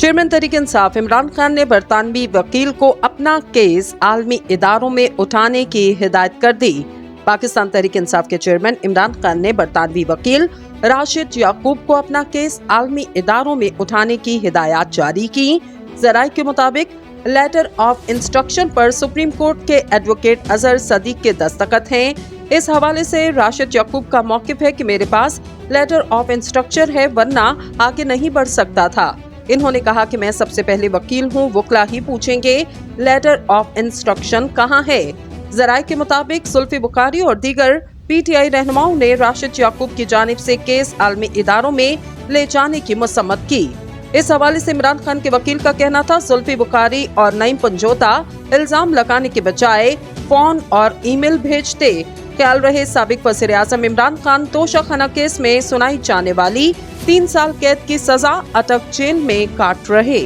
Chairman Tehreek Insaf Imran Khan ने बरतानवी वकील को अपना केस आलमी इदारों में उठाने की हिदायत कर दी। पाकिस्तान तहरीक इंसाफ के चेयरमैन इमरान खान ने बरतानवी वकील राशिद याकूब को अपना केस आलमी इदारों में उठाने की हिदायत जारी की। ज़राए के मुताबिक लेटर ऑफ इंस्ट्रक्शन पर सुप्रीम कोर्ट के एडवोकेट अजहर सदीक के दस्तखत हैं। इस हवाले से राशिद याकूब का मौकिफ है कि मेरे पास लेटर ऑफ इंस्ट्रक्शन है, वरना आगे नहीं बढ़ सकता था। इन्होंने कहा कि मैं सबसे पहले वकील हूं, वकला ही पूछेंगे लेटर ऑफ इंस्ट्रक्शन कहां है। ज़राए के मुताबिक जुल्फी बुखारी और दीगर पीटीआई रहनुमाओं ने राशिद याकूब की जानिब से केस आलमी इदारों में ले जाने की मसम्मत की। इस हवाले से इमरान खान के वकील का कहना था, जुल्फी बुखारी और नईम पंजोता इल्जाम लगाने के बजाय फोन और ईमेल भेजते। ख्याल रहे साबिक वज़ीर आज़म इमरान खान तोशाखाना केस में सुनाई जाने वाली 3 साल कैद की सजा अटक जेल में काट रहे।